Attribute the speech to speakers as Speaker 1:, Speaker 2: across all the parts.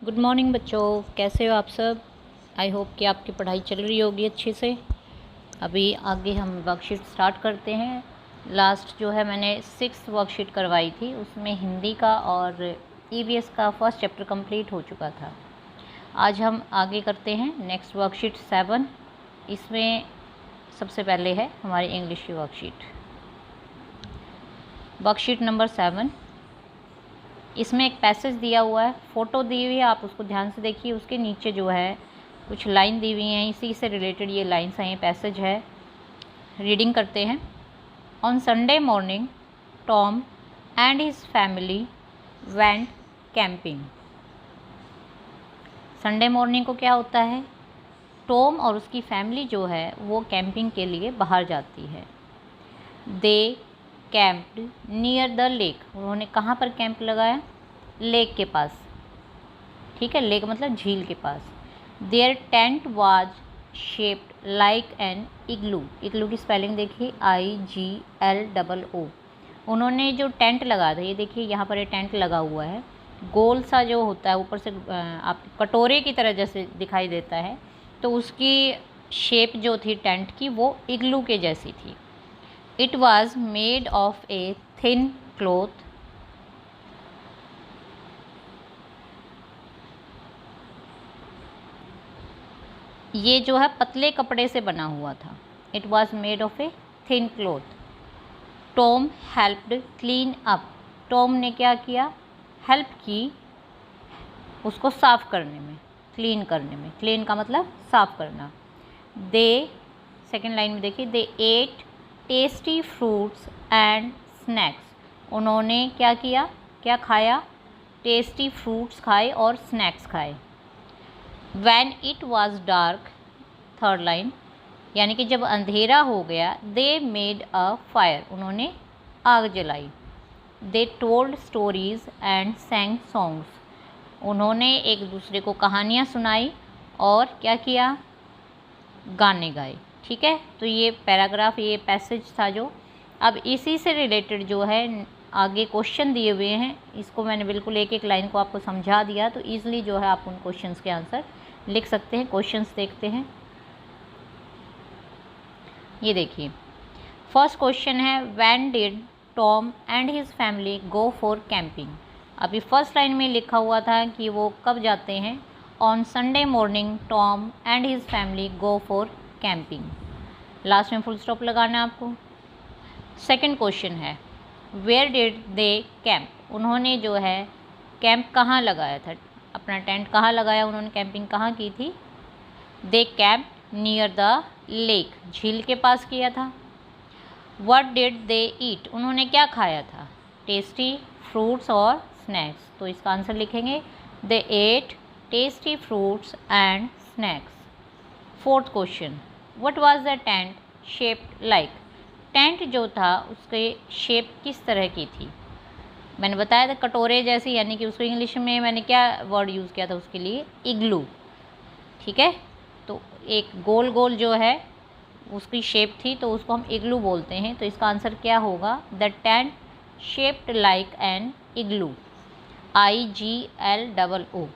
Speaker 1: Good morning बच्चों, कैसे हो आप सब। आई होप कि आपकी पढ़ाई चल रही होगी अच्छे से। अभी आगे हम वर्कशीट स्टार्ट करते हैं। लास्ट जो है मैंने 6th वर्कशीट करवाई थी, उसमें हिंदी का और ईवीएस का फर्स्ट चैप्टर कंप्लीट हो चुका था। आज हम आगे करते हैं नेक्स्ट वर्कशीट 7। इसमें सबसे पहले है हमारी इंग्लिश की वर्कशीट नंबर 7। इसमें एक पैसेज दिया हुआ है, फ़ोटो दी हुई है, आप उसको ध्यान से देखिए। उसके नीचे जो है कुछ लाइन दी हुई हैं, इसी से रिलेटेड ये लाइन्स हैं, ये पैसेज है। रीडिंग करते हैं। On Sunday morning Tom and his family went camping. Sunday morning को क्या होता है, टॉम और उसकी फैमिली जो है वो कैंपिंग के लिए बाहर जाती है। दे कैंप्ड नियर द लेक। उन्होंने कहाँ पर कैंप लगाया, लेक के पास। ठीक है, लेक मतलब झील के पास। There tent was shaped like an igloo. Igloo की स्पेलिंग देखिए, IGLOO। उन्होंने जो टेंट लगाया था, ये देखिए यहाँ पर ये टेंट लगा हुआ है, गोल सा जो होता है ऊपर से आप कटोरे की तरह जैसे दिखाई देता है, तो उसकी शेप जो थी टेंट की वो इग्लू के जैसी थी। It was made of a thin cloth ये जो है पतले कपड़े से बना हुआ था। It was made of a thin cloth. Tom helped clean up. Tom ने क्या किया, हेल्प की उसको साफ़ करने में, क्लीन करने में। क्लीन का मतलब साफ़ करना। दे, सेकेंड लाइन में देखिए, they ate tasty fruits and snacks. उन्होंने क्या किया, क्या खाया, टेस्टी फ्रूट्स खाए और स्नैक्स खाए। When it was dark, third line, यानी कि जब अंधेरा हो गया, दे मेड अ फायर। उन्होंने आग जलाई। They told stories and सैंग songs. उन्होंने एक दूसरे को कहानियाँ सुनाई और क्या किया, गाने गाए। ठीक है, तो ये पैराग्राफ, ये पैसेज था जो। अब इसी से रिलेटेड जो है आगे क्वेश्चन दिए हुए हैं, इसको मैंने बिल्कुल एक एक लाइन को आपको समझा दिया, तो ईज़िली जो है आप उन क्वेश्चंस के आंसर लिख सकते हैं। क्वेश्चंस देखते हैं। ये देखिए, फर्स्ट क्वेश्चन है, when did Tom and his family go for camping. अभी फर्स्ट लाइन में लिखा हुआ था कि वो कब जाते हैं। On Sunday morning Tom and his family go for camping. Last में फुल स्टॉप लगाना है आपको। सेकंड क्वेश्चन है, वेयर डिड दे कैंप। उन्होंने जो है कैंप कहाँ लगाया था, अपना टेंट कहाँ लगाया, उन्होंने कैंपिंग कहाँ की थी। दे कैंप नियर द लेक, झील के पास किया था। व्हाट डिड दे ईट, उन्होंने क्या खाया था, टेस्टी फ्रूट्स और स्नैक्स। तो इसका आंसर लिखेंगे, they ate tasty fruits and snacks. Fourth question, what was the tent shaped like. Tent जो था उसके शेप किस तरह की थी, मैंने बताया था कटोरे जैसी, यानी कि उसको इंग्लिश में मैंने क्या वर्ड यूज़ किया था उसके लिए, इग्लू। ठीक है, तो एक गोल गोल जो है उसकी शेप थी, तो उसको हम इग्लू बोलते हैं। तो इसका आंसर क्या होगा, the tent shaped like an igloo, IGLOO।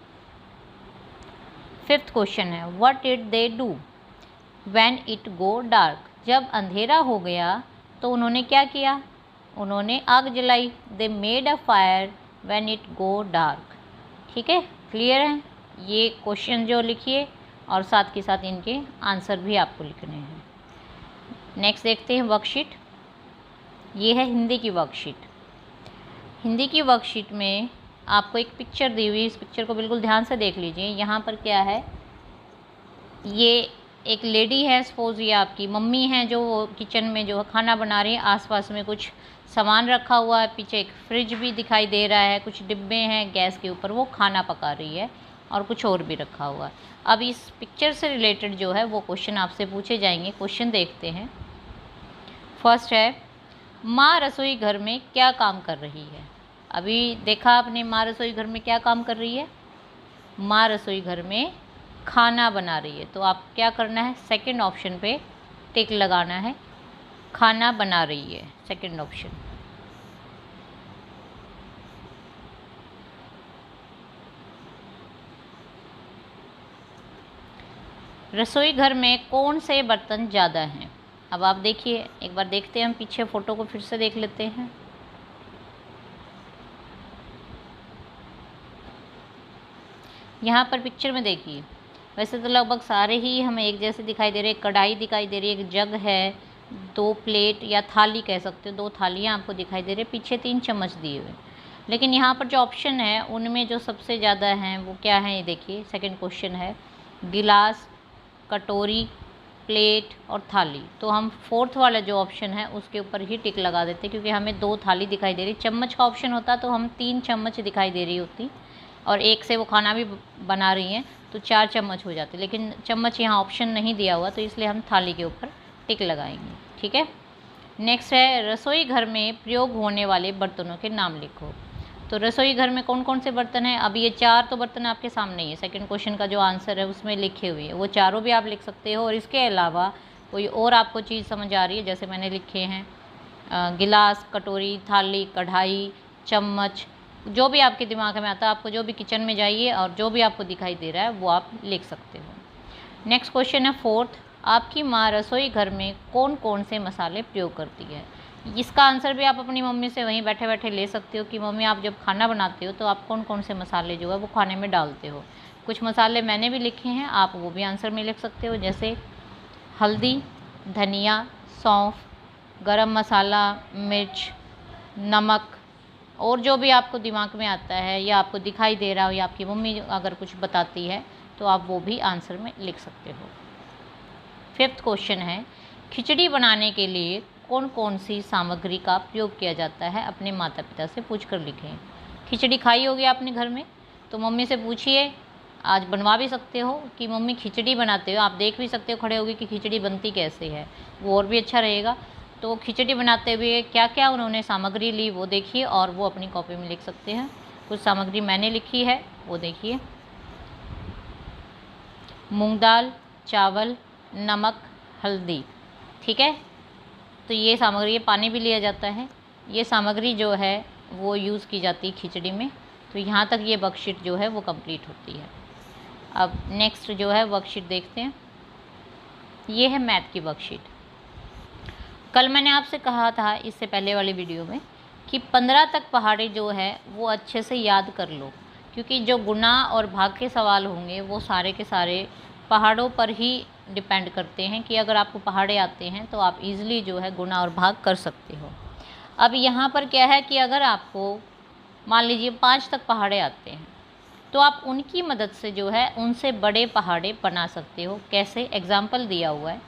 Speaker 1: Fifth question है, what did they do when it go dark. जब अंधेरा हो गया तो उन्होंने क्या किया, उन्होंने आग जलाई। They made a fire when it go dark. ठीक है, क्लियर है। ये क्वेश्चन जो लिखिए और साथ के साथ इनके आंसर भी आपको लिखने हैं। नेक्स्ट देखते हैं वर्कशीट। ये है हिंदी की वर्कशीट। हिंदी की वर्कशीट में आपको एक पिक्चर दी हुई, इस पिक्चर को बिल्कुल ध्यान से देख लीजिए। यहाँ पर क्या है, ये एक लेडी है, सपोज़ ये आपकी मम्मी हैं जो किचन में जो खाना बना रही है। आसपास में कुछ सामान रखा हुआ है, पीछे एक फ्रिज भी दिखाई दे रहा है, कुछ डिब्बे हैं गैस के ऊपर, वो खाना पका रही है और कुछ और भी रखा हुआ है। अब इस पिक्चर से रिलेटेड जो है वो क्वेश्चन आपसे पूछे जाएंगे। क्वेश्चन देखते हैं। फर्स्ट है, माँ रसोई घर में क्या काम कर रही है। अभी देखा आपने, माँ रसोई घर में क्या काम कर रही है, माँ रसोई घर में खाना बना रही है। तो आप क्या करना है, सेकंड ऑप्शन पे टिक लगाना है, खाना बना रही है, सेकंड ऑप्शन। रसोई घर में कौन से बर्तन ज़्यादा हैं? अब आप देखिए, एक बार देखते हैं, हम पीछे फ़ोटो को फिर से देख लेते हैं। यहाँ पर पिक्चर में देखिए, वैसे तो लगभग सारे ही हमें एक जैसे दिखाई दे रहे हैं। कढ़ाई दिखाई दे रही है, एक जग है, 2 प्लेट या थाली कह सकते हो, 2 थालियाँ आपको दिखाई दे रही है, पीछे 3 चम्मच दिए हुए। लेकिन यहाँ पर जो ऑप्शन है उनमें जो सबसे ज़्यादा हैं वो क्या है, ये देखिए सेकंड क्वेश्चन है गिलास, कटोरी, प्लेट और थाली। तो हम फोर्थ वाला जो ऑप्शन है उसके ऊपर ही टिक लगा देते, क्योंकि हमें 2 थाली दिखाई दे रही। चम्मच का ऑप्शन होता तो हम 3 चम्मच दिखाई दे रही होती और एक से वो खाना भी बना रही हैं तो 4 चम्मच हो जाते, लेकिन चम्मच यहाँ ऑप्शन नहीं दिया हुआ तो इसलिए हम थाली के ऊपर टिक लगाएंगे। ठीक है। नेक्स्ट है रसोई घर में प्रयोग होने वाले बर्तनों के नाम लिखो। तो रसोई घर में कौन कौन से बर्तन हैं? अब ये 4 तो बर्तन आपके सामने ही है, सेकंड क्वेश्चन का जो आंसर है उसमें लिखे हुए हैं, वो चारों भी आप लिख सकते हो। और इसके अलावा कोई और आपको चीज़ समझ आ रही है, जैसे मैंने लिखे हैं गिलास, कटोरी, थाली, कढ़ाई, चम्मच, जो भी आपके दिमाग में आता है, आपको जो भी किचन में जाइए और जो भी आपको दिखाई दे रहा है वो आप लिख सकते हो। नेक्स्ट क्वेश्चन है फोर्थ, आपकी माँ रसोई घर में कौन कौन से मसाले प्रयोग करती है? इसका आंसर भी आप अपनी मम्मी से वहीं बैठे बैठे ले सकते हो कि मम्मी आप जब खाना बनाते हो तो आप कौन कौन से मसाले जो है वो खाने में डालते हो। कुछ मसाले मैंने भी लिखे हैं, आप वो भी आंसर में लिख सकते हो, जैसे हल्दी, धनिया, सौंफ, गरम मसाला, मिर्च, नमक, और जो भी आपको दिमाग में आता है या आपको दिखाई दे रहा हो या आपकी मम्मी अगर कुछ बताती है तो आप वो भी आंसर में लिख सकते हो। फिफ्थ क्वेश्चन है खिचड़ी बनाने के लिए कौन कौन सी सामग्री का प्रयोग किया जाता है? अपने माता पिता से पूछकर लिखें। खिचड़ी खाई होगी आपने घर में, तो मम्मी से पूछिए, आज बनवा भी सकते हो कि मम्मी खिचड़ी बनाते हो, आप देख भी सकते हो खड़े होगी कि खिचड़ी बनती कैसे है, वो और भी अच्छा रहेगा। तो खिचड़ी बनाते हुए क्या क्या उन्होंने सामग्री ली वो देखिए और वो अपनी कॉपी में लिख सकते हैं। कुछ सामग्री मैंने लिखी है वो देखिए, मूंग दाल, चावल, नमक, हल्दी। ठीक है, तो ये सामग्री, ये पानी भी लिया जाता है, ये सामग्री जो है वो यूज़ की जाती है खिचड़ी में। तो यहाँ तक ये वर्कशीट जो है वो कंप्लीट होती है। अब नेक्स्ट जो है वर्कशीट देखते हैं, ये है मैथ की वर्कशीट। कल मैंने आपसे कहा था इससे पहले वाली वीडियो में कि 15 तक पहाड़े जो है वो अच्छे से याद कर लो, क्योंकि जो गुना और भाग के सवाल होंगे वो सारे के सारे पहाड़ों पर ही डिपेंड करते हैं कि अगर आपको पहाड़े आते हैं तो आप इजीली जो है गुना और भाग कर सकते हो। अब यहाँ पर क्या है कि अगर आपको मान लीजिए 5 तक पहाड़े आते हैं तो आप उनकी मदद से जो है उनसे बड़े पहाड़े बना सकते हो। कैसे? एग्जाम्पल दिया हुआ है।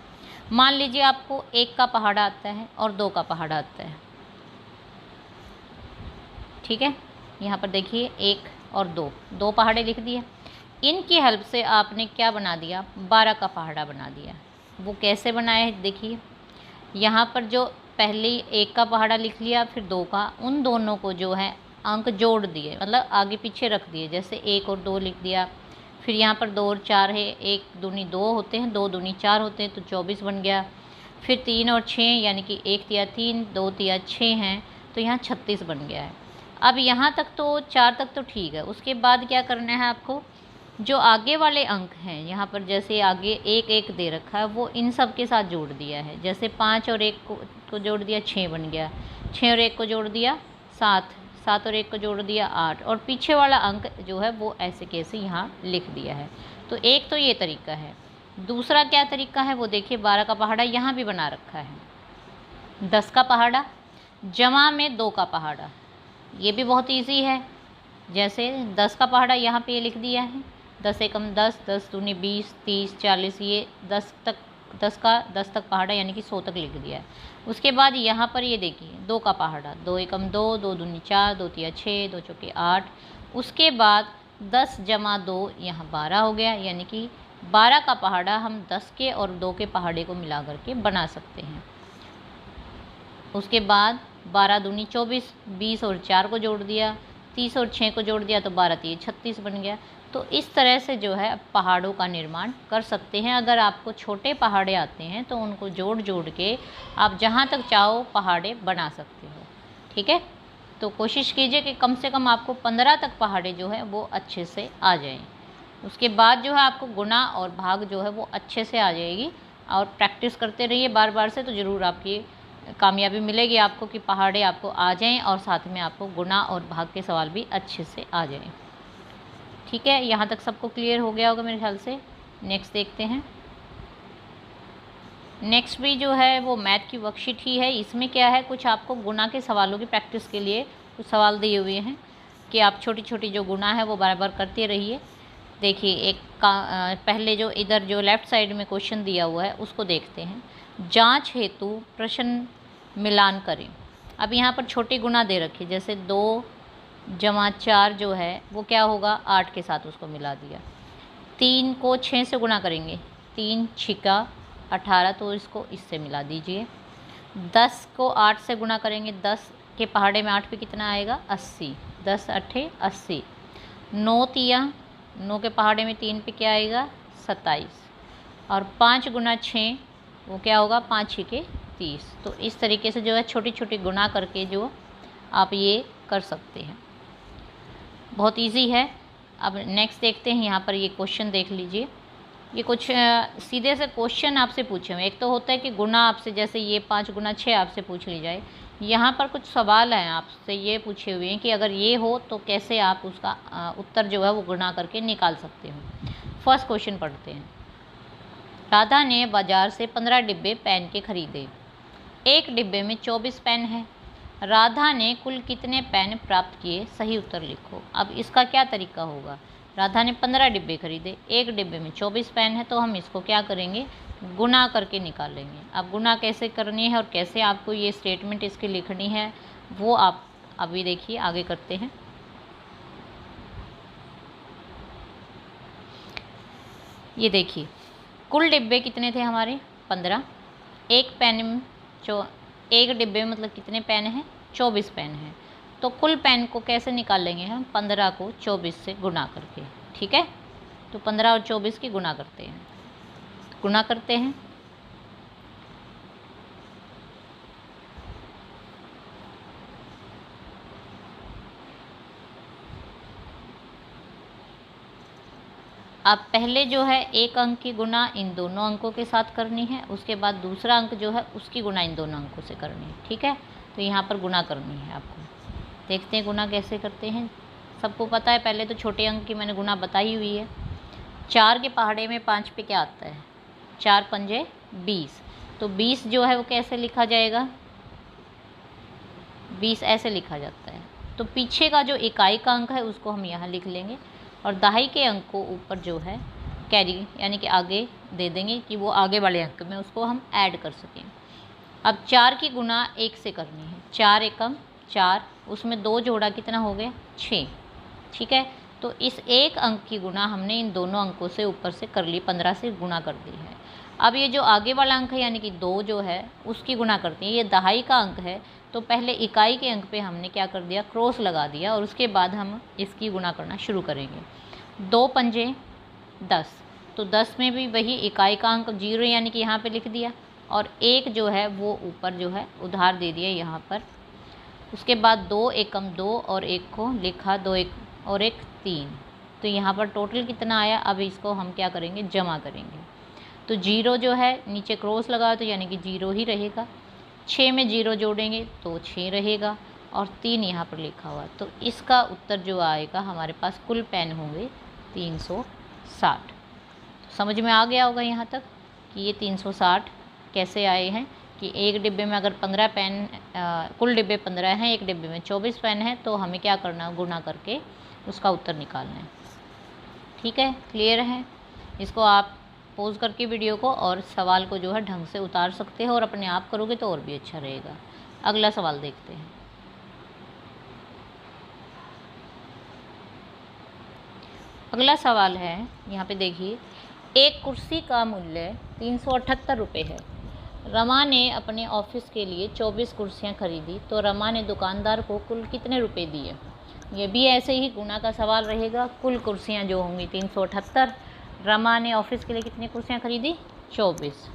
Speaker 1: मान लीजिए आपको 1 का पहाड़ा आता है और 2 का पहाड़ा आता है। ठीक है, यहाँ पर देखिए 1 और 2 पहाड़े लिख दिए। इनकी हेल्प से आपने क्या बना दिया? 12 का पहाड़ा बना दिया। वो कैसे बनाया है देखिए, यहाँ पर जो पहले 1 का पहाड़ा लिख लिया फिर 2 का, उन दोनों को जो है अंक जोड़ दिए, मतलब आगे पीछे रख दिए। जैसे 1 और 2 लिख दिया, फिर यहाँ पर 2 और 4 है, 1 दूनी 2 होते हैं, 2 दूनी 4 होते हैं, तो 24 बन गया। फिर 3 और 6 यानी कि 1 तिया 3, 2 तिया 6 हैं, तो यहाँ 36 बन गया है। अब यहाँ तक तो 4 तक तो ठीक है। उसके बाद क्या करना है आपको? जो आगे वाले अंक हैं, यहाँ पर जैसे आगे 1 1 दे रखा है, वो इन सब के साथ जोड़ दिया है। जैसे 5 और 1 को जोड़ दिया 6 बन गया, 6 और 1 को जोड़ दिया 7, 7 और 1 को जोड़ दिया 8, और पीछे वाला अंक जो है वो ऐसे कैसे यहाँ लिख दिया है। तो एक तो ये तरीका है। दूसरा क्या तरीका है वो देखिए, 12 का पहाड़ा यहाँ भी बना रखा है, 10 का पहाड़ा जमा में 2 का पहाड़ा, ये भी बहुत ईजी है। जैसे 10 का पहाड़ा यहाँ पे ये लिख दिया है, 10 एकम 10, 10 दूनी 20, 30, 40, ये 10 तक पहाड़ा यानी कि 100 तक लिख दिया है। उसके बाद यहाँ पर ये देखिए 2 का पहाड़ा, 2 एकम 2, 2 दूनी 4, 2 तिया 6, 2 चौके 8। उसके बाद 10 जमा 2 यहाँ 12 हो गया, यानी कि 12 का पहाड़ा हम 10 के और 2 के पहाड़े को मिला करके बना सकते हैं। उसके बाद 12 दूनी 24, 20 और 4 को जोड़ दिया, 30 और 6 को जोड़ दिया, तो 12 तिये 36 बन गया। तो इस तरह से जो है पहाड़ों का निर्माण कर सकते हैं। अगर आपको छोटे पहाड़े आते हैं तो उनको जोड़ जोड़ के आप जहाँ तक चाहो पहाड़े बना सकते हो। ठीक है, तो कोशिश कीजिए कि कम से कम आपको 15 तक पहाड़े जो है वो अच्छे से आ जाएं। उसके बाद जो है आपको गुना और भाग जो है वो अच्छे से आ जाएगी, और प्रैक्टिस करते रहिए बार बार से, तो ज़रूर आपकी कामयाबी मिलेगी आपको कि पहाड़े आपको आ जाएं और साथ में आपको गुना और भाग के सवाल भी अच्छे से आ जाएं। ठीक है, यहाँ तक सबको क्लियर हो गया होगा मेरे ख्याल से। नेक्स्ट देखते हैं। नेक्स्ट भी जो है वो मैथ की वर्कशीट ही है। इसमें क्या है, कुछ आपको गुना के सवालों की प्रैक्टिस के लिए कुछ सवाल दिए हुए हैं कि आप छोटी छोटी जो गुना है वो बार बार करते रहिए। देखिए एक पहले जो इधर जो लेफ़्ट साइड में क्वेश्चन दिया हुआ है उसको देखते हैं। जांच हेतु प्रश्न मिलान करें। अब यहाँ पर छोटी गुना दे रखी, जैसे 2 + 4 जो है वो क्या होगा, 8 के साथ उसको मिला दिया। 3 को 6 से गुना करेंगे, 3 × 6 = 18, तो इसको इससे मिला दीजिए। 10 को 8 से गुना करेंगे, 10 के पहाड़े में 8 पे कितना आएगा, 80, 10 × 8 = 80। 9 तिया, 9 के पहाड़े में 3 पे क्या आएगा, 27, और 5 × 6 वो क्या होगा, 5 × 6 = 30। तो इस तरीके से जो है छोटी छोटी गुना करके जो आप ये कर सकते हैं, बहुत इजी है। अब नेक्स्ट देखते हैं। यहाँ पर ये क्वेश्चन देख लीजिए, ये कुछ सीधे से क्वेश्चन आपसे पूछे हुए। एक तो होता है कि गुना आपसे, जैसे ये 5 × 6 आपसे पूछ ली जाए, यहाँ पर कुछ सवाल हैं आपसे ये पूछे हुए हैं कि अगर ये हो तो कैसे आप उसका उत्तर जो है वो गुना करके निकाल सकते हो। फर्स्ट क्वेश्चन पढ़ते हैं। राधा ने बाज़ार से 15 डिब्बे पेन के खरीदे। एक डिब्बे में 24 पेन है। राधा ने कुल कितने पेन प्राप्त किए, सही उत्तर लिखो। अब इसका क्या तरीका होगा, राधा ने 15 डिब्बे खरीदे, एक डिब्बे में 24 पेन है, तो हम इसको क्या करेंगे, गुना करके निकालेंगे। अब गुना कैसे करनी है और कैसे आपको ये स्टेटमेंट इसकी लिखनी है वो आप अभी देखिए, आगे करते हैं। ये देखिए कुल डिब्बे कितने थे हमारे, 15। एक पेन में एक डिब्बे में मतलब कितने पेन हैं, 24 पेन हैं। तो कुल पेन को कैसे निकालेंगे हम, 15 को 24 से गुना करके। ठीक है, तो 15 और 24 की गुना करते हैं, गुना करते हैं। अब पहले जो है एक अंक की गुना इन दोनों अंकों के साथ करनी है, उसके बाद दूसरा अंक जो है उसकी गुना इन दोनों अंकों से करनी है। ठीक है, तो यहाँ पर गुना करनी है आपको। देखते हैं गुना कैसे करते हैं। सबको पता है, पहले तो छोटे अंक की मैंने गुना बताई हुई है। 4 के पहाड़े में 5 पे क्या आता है, 4 × 5 = 20। तो 20 जो है वो कैसे लिखा जाएगा, 20 ऐसे लिखा जाता है। तो पीछे का जो इकाई का अंक है उसको हम यहाँ लिख लेंगे, और दहाई के अंक को ऊपर जो है कैरी यानी कि आगे दे देंगे कि वो आगे वाले अंक में उसको हम ऐड कर सकें। अब 4 की गुना 1 से करनी है, 4 × 4, उसमें 2 जोड़ा कितना हो गया, 6। ठीक है, तो इस एक अंक की गुना हमने इन दोनों अंकों से ऊपर से कर ली, 15 से गुना कर दी है। अब ये जो आगे वाला अंक है यानी कि 2 जो है उसकी गुना करते हैं। ये दहाई का अंक है, तो पहले इकाई के अंक पे हमने क्या कर दिया, क्रॉस लगा दिया, और उसके बाद हम इसकी गुना करना शुरू करेंगे। 2 × 5 = 10, तो 10 में भी वही इकाई का अंक 0 यानी कि यहाँ पे लिख दिया, और 1 जो है वो ऊपर जो है उधार दे दिया यहाँ पर। उसके बाद 2 × 2 और 1 को लिखा, 2 1 और 1 3, तो यहाँ पर टोटल कितना आया। अब इसको हम क्या करेंगे, जमा करेंगे। तो 0 जो है नीचे क्रॉस लगा तो यानी कि 0 ही रहेगा। 6 में 0 जोड़ेंगे तो 6 रहेगा, और 3 यहाँ पर लिखा हुआ। तो इसका उत्तर जो आएगा, हमारे पास कुल पेन होंगे 360। तो समझ में आ गया होगा यहाँ तक कि ये 360 कैसे आए हैं, कि एक डिब्बे में अगर 15 पेन, कुल डिब्बे 15 हैं, एक डिब्बे में 24 पेन है, तो हमें क्या करना है, गुना करके उसका उत्तर निकालना है। ठीक है, क्लियर है। इसको आप पॉज करके वीडियो को और सवाल को जो है ढंग से उतार सकते हो, और अपने आप करोगे तो और भी अच्छा रहेगा। अगला सवाल देखते हैं। अगला सवाल है, यहाँ पे देखिए, एक कुर्सी का मूल्य 378 रुपये है। रमा ने अपने ऑफिस के लिए 24 कुर्सियाँ खरीदी, तो रमा ने दुकानदार को कुल कितने रुपए दिए। ये भी ऐसे ही गुना का सवाल रहेगा। कुल कुर्सियाँ जो होंगी 378, रमा ने ऑफिस के लिए कितनी कुर्सियाँ खरीदी, 24।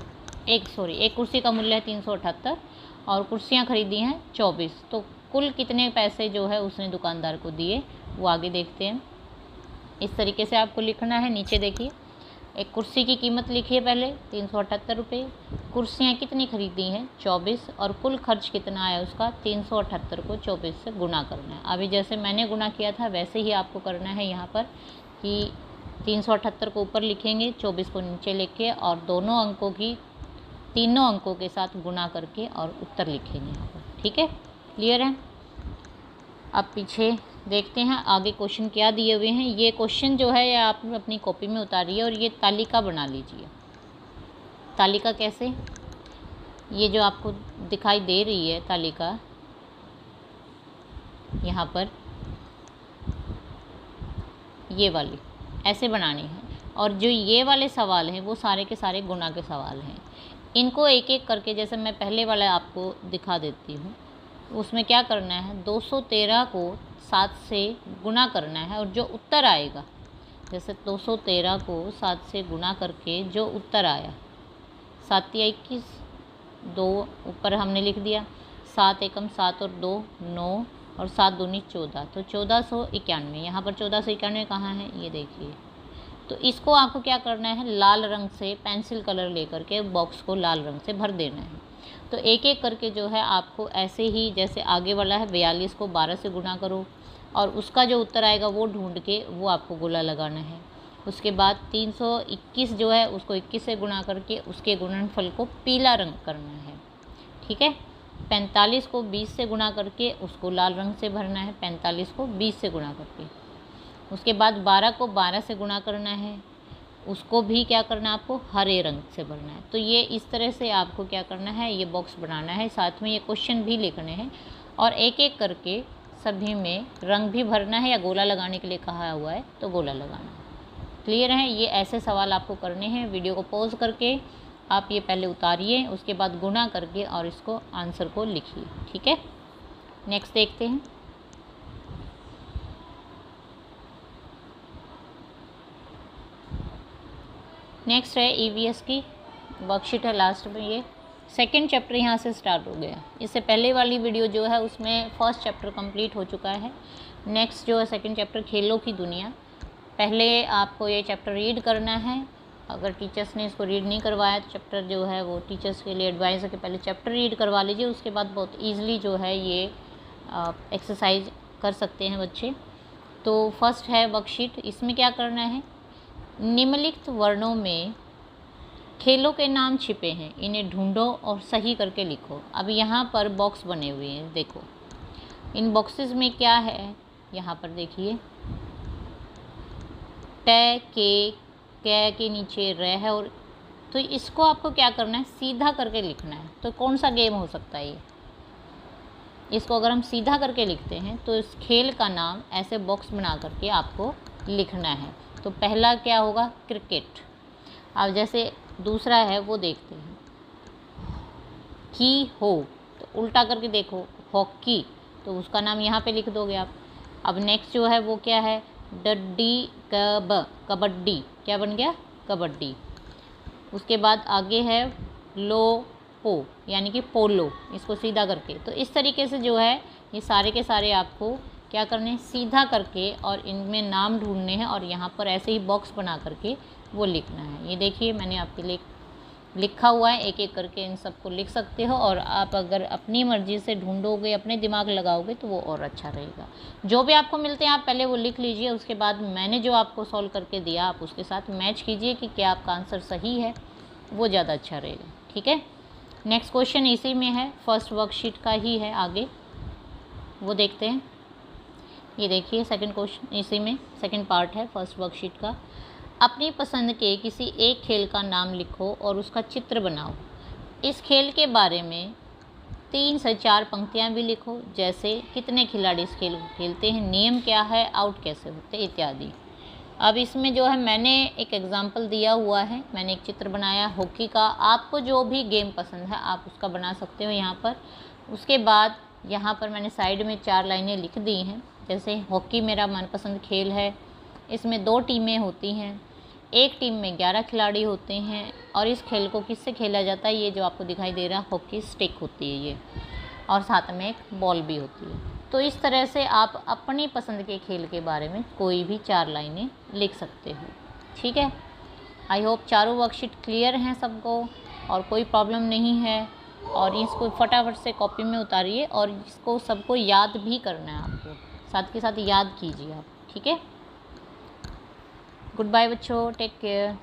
Speaker 1: एक कुर्सी का मूल्य है 378 और कुर्सियाँ खरीदी हैं 24, तो कुल कितने पैसे जो है उसने दुकानदार को दिए, वो आगे देखते हैं। इस तरीके से आपको लिखना है। नीचे देखिए, एक कुर्सी की कीमत लिखिए पहले 378 रुपये। कुर्सियाँ कितनी खरीदी हैं 24, और कुल खर्च कितना आया उसका 378 को 24 से गुना करना है। अभी जैसे मैंने गुना किया था वैसे ही आपको करना है यहाँ पर कि 378 को ऊपर लिखेंगे, 24 को नीचे लिखे और तीनों अंकों के साथ गुना करके और उत्तर लिखेंगे यहाँ पर। ठीक है, क्लियर है। अब पीछे देखते हैं आगे क्वेश्चन क्या दिए हुए हैं। ये क्वेश्चन जो है ये आप अपनी कॉपी में उतारिए और ये तालिका बना लीजिए। तालिका कैसे, ये जो आपको दिखाई दे रही है तालिका यहाँ पर, ये वाली ऐसे बनानी है। और जो ये वाले सवाल हैं वो सारे के सारे गुणा के सवाल हैं। इनको एक एक करके, जैसे मैं पहले वाला आपको दिखा देती हूँ, उसमें क्या करना है 213 को 7 से गुना करना है और जो उत्तर आएगा, जैसे 213 को 7 से गुना करके जो उत्तर आया 7 या 21, 2 ऊपर हमने लिख दिया, 7 एकम 7 और 2 9 और 7 दूनी 14, तो 1491। यहाँ पर 1491 कहाँ है ये देखिए। तो इसको आपको क्या करना है, लाल रंग से पेंसिल कलर लेकर के बॉक्स को लाल रंग से भर देना है। तो एक एक करके जो है आपको ऐसे ही, जैसे आगे वाला है 42 को 12 से गुना करो और उसका जो उत्तर आएगा वो ढूंढ के वो आपको गोला लगाना है। उसके बाद 321 जो है उसको 21 से गुना करके उसके गुणनफल को पीला रंग करना है। ठीक है, 45 को 20 से गुना करके उसको लाल रंग से भरना है, 45 को 20 से गुना करके। उसके बाद 12 को 12 से गुना करना है, उसको भी क्या करना है आपको हरे रंग से भरना है। तो ये इस तरह से आपको क्या करना है, ये बॉक्स बनाना है, साथ में ये क्वेश्चन भी लिखने हैं और एक एक करके सभी में रंग भी भरना है, या गोला लगाने के लिए कहा हुआ है तो गोला लगाना है। क्लियर है, ये ऐसे सवाल आपको करने हैं। वीडियो को पॉज करके आप ये पहले उतारिए, उसके बाद गुना करके और इसको आंसर को लिखिए। ठीक है, नेक्स्ट देखते हैं। नेक्स्ट है ईवीएस की वर्कशीट है, लास्ट में ये सेकंड चैप्टर यहाँ से स्टार्ट हो गया। इससे पहले वाली वीडियो जो है उसमें फर्स्ट चैप्टर कंप्लीट हो चुका है। नेक्स्ट जो है सेकंड चैप्टर खेलों की दुनिया। पहले आपको ये चैप्टर रीड करना है। अगर टीचर्स ने इसको रीड नहीं करवाया तो चैप्टर जो है वो टीचर्स के लिए एडवाइस है कि पहले चैप्टर रीड करवा लीजिए, उसके बाद बहुत ईजिली जो है ये एक्सरसाइज कर सकते हैं बच्चे। तो फर्स्ट है वर्कशीट, इसमें क्या करना है, निम्नलिखित वर्णों में खेलों के नाम छिपे हैं, इन्हें ढूंढो और सही करके लिखो। अब यहाँ पर बॉक्स बने हुए हैं, देखो इन बॉक्सेस में क्या है, यहाँ पर देखिए ट के नीचे र है, और तो इसको आपको क्या करना है सीधा करके लिखना है। तो कौन सा गेम हो सकता है ये, इसको अगर हम सीधा करके लिखते हैं तो इस खेल का नाम ऐसे बॉक्स बना करके आपको लिखना है। तो पहला क्या होगा, क्रिकेट। अब जैसे दूसरा है वो देखते हैं, की हो, तो उल्टा करके देखो हॉकी, तो उसका नाम यहाँ पे लिख दोगे आप। अब नेक्स्ट जो है वो क्या है, डड्डी कबड्डी, क्या बन गया कबड्डी। उसके बाद आगे है लो पो, यानी कि पोलो, इसको सीधा करके। तो इस तरीके से जो है ये सारे के सारे आपको क्या करने हैं, सीधा करके और इनमें नाम ढूंढने हैं और यहाँ पर ऐसे ही बॉक्स बना करके वो लिखना है। ये देखिए मैंने आपके लिए लिखा हुआ है, एक एक करके इन सबको लिख सकते हो। और आप अगर अपनी मर्ज़ी से ढूंढोगे, अपने दिमाग लगाओगे तो वो और अच्छा रहेगा। जो भी आपको मिलते हैं आप पहले वो लिख लीजिए, उसके बाद मैंने जो आपको सॉल्व करके दिया आप उसके साथ मैच कीजिए कि क्या आपका आंसर सही है, वो ज़्यादा अच्छा रहेगा। ठीक है, नेक्स्ट क्वेश्चन इसी में है, फर्स्ट वर्कशीट का ही है, आगे वो देखते हैं। ये देखिए सेकंड क्वेश्चन इसी में सेकंड पार्ट है फर्स्ट वर्कशीट का। अपनी पसंद के किसी एक खेल का नाम लिखो और उसका चित्र बनाओ। इस खेल के बारे में 3 से 4 पंक्तियाँ भी लिखो, जैसे कितने खिलाड़ी इस खेल को खेलते हैं, नियम क्या है, आउट कैसे होते हैं, इत्यादि। अब इसमें जो है मैंने एक एग्जाम्पल दिया हुआ है, मैंने एक चित्र बनाया हॉकी का। आपको जो भी गेम पसंद है आप उसका बना सकते हो यहाँ पर। उसके बाद यहाँ पर मैंने साइड में 4 लाइनें लिख दी हैं, जैसे हॉकी मेरा मनपसंद खेल है, इसमें 2 टीमें होती हैं, एक टीम में 11 खिलाड़ी होते हैं और इस खेल को किससे खेला जाता है, ये जो आपको दिखाई दे रहा है हॉकी स्टिक होती है ये, और साथ में एक बॉल भी होती है। तो इस तरह से आप अपनी पसंद के खेल के बारे में कोई भी 4 लाइनें लिख सकते हो। ठीक है, आई होप चारों वर्कशीट क्लियर हैं सबको और कोई प्रॉब्लम नहीं है। और इसको फटाफट से कॉपी में उतारिए और इसको सबको याद भी करना है आपको, साथ के साथ याद कीजिए आप। ठीक है, गुड बाय बच्चों, टेक केयर।